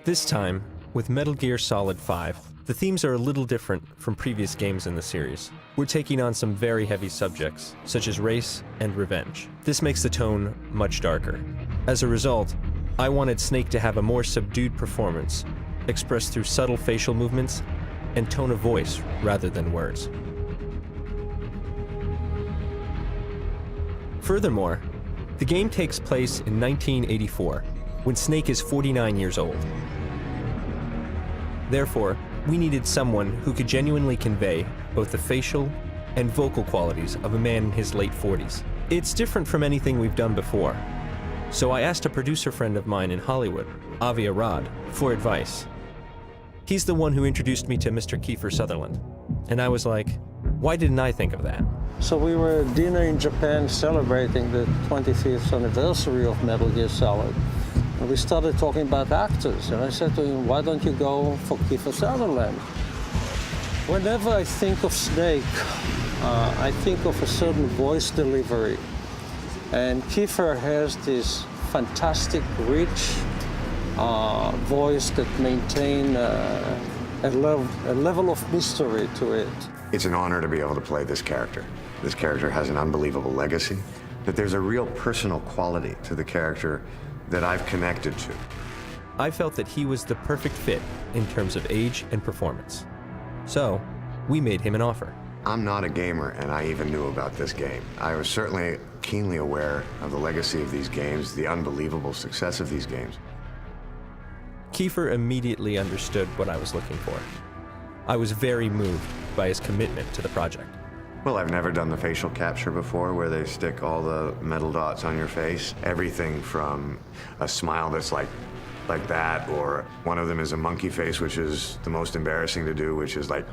This time, with Metal Gear Solid 5, the themes are a little different from previous games in the series. We're taking on some very heavy subjects, such as race and revenge. This makes the tone much darker. As a result, I wanted Snake to have a more subdued performance, expressed through subtle facial movements and tone of voice rather than words. Furthermore, the game takes place in 1984, when Snake is 49 years old. Therefore, we needed someone who could genuinely convey both the facial and vocal qualities of a man in his late 40s. It's different from anything we've done before, so I asked a producer friend of mine in Hollywood, Avi Arad, for advice. He's the one who introduced me to Mr. Kiefer Sutherland, and I was like, why didn't I think of that? So we were at dinner in Japan celebrating the 25th anniversary of Metal Gear Solid. And we started talking about actors, and I said to him, why don't you go for Kiefer Sutherland? Whenever I think of Snake, I think of a certain voice delivery. And Kiefer has this fantastic, rich voice that maintains a level of mystery to it. It's an honor to be able to play this character. This character has an unbelievable legacy, but there's a real personal quality to the character that I've connected to. I felt that he was the perfect fit in terms of age and performance. So, we made him an offer. I'm not a gamer, and I even knew about this game. I was certainly keenly aware of the legacy of these games, the unbelievable success of these games. Kiefer immediately understood what I was looking for. I was very moved by his commitment to the project. Well, I've never done the facial capture before, where they stick all the metal dots on your face. Everything from a smile that's like that, or one of them is a monkey face, which is the most embarrassing to do, which is like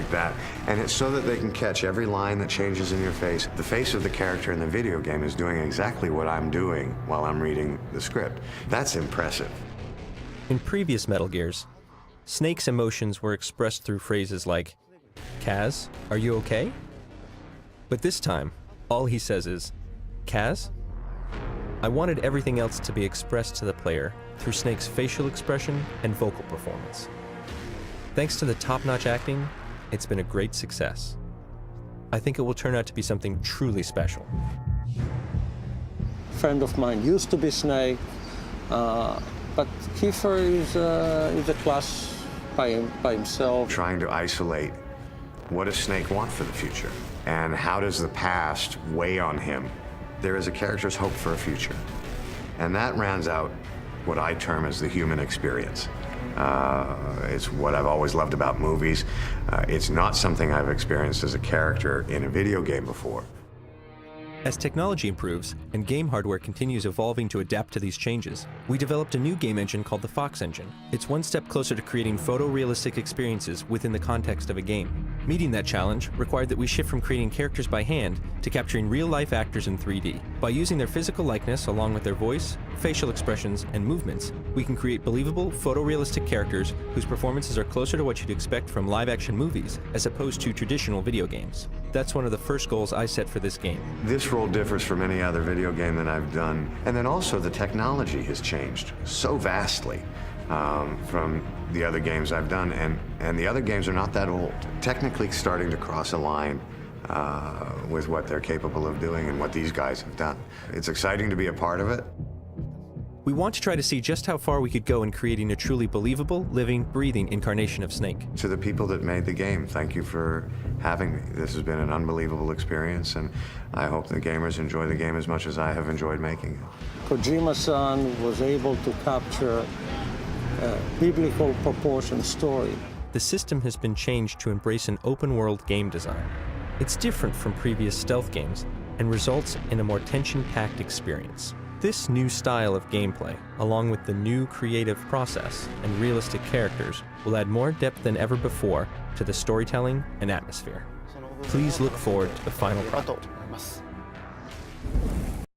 that. And it's so that they can catch every line that changes in your face. The face of the character in the video game is doing exactly what I'm doing while I'm reading the script. That's impressive. In previous Metal Gears, Snake's emotions were expressed through phrases like, Kaz, are you okay? But this time, all he says is, Kaz? I wanted everything else to be expressed to the player through Snake's facial expression and vocal performance. Thanks to the top-notch acting, it's been a great success. I think it will turn out to be something truly special. A friend of mine used to be Snake, but Kiefer is a class by himself. Trying to isolate what does Snake want for the future, and how does the past weigh on him? There is a character's hope for a future, and that rounds out what I term as the human experience. It's what I've always loved about movies. It's not something I've experienced as a character in a video game before. As technology improves and game hardware continues evolving to adapt to these changes, we developed a new game engine called the Fox Engine. It's one step closer to creating photorealistic experiences within the context of a game. Meeting that challenge required that we shift from creating characters by hand to capturing real-life actors in 3D. By using their physical likeness along with their voice, facial expressions, and movements, we can create believable, photorealistic characters whose performances are closer to what you'd expect from live-action movies as opposed to traditional video games. That's one of the first goals I set for this game. This role differs from any other video game that I've done. And then also the technology has changed so vastly from the other games I've done. And the other games are not that old. Technically starting to cross a line with what they're capable of doing and what these guys have done. It's exciting to be a part of it. We want to try to see just how far we could go in creating a truly believable, living, breathing incarnation of Snake. To the people that made the game, thank you for having me. This has been an unbelievable experience, and I hope the gamers enjoy the game as much as I have enjoyed making it. Kojima-san was able to capture a biblical proportion story. The system has been changed to embrace an open-world game design. It's different from previous stealth games and results in a more tension-packed experience. This new style of gameplay, along with the new creative process and realistic characters, will add more depth than ever before to the storytelling and atmosphere. Please look forward to the final product.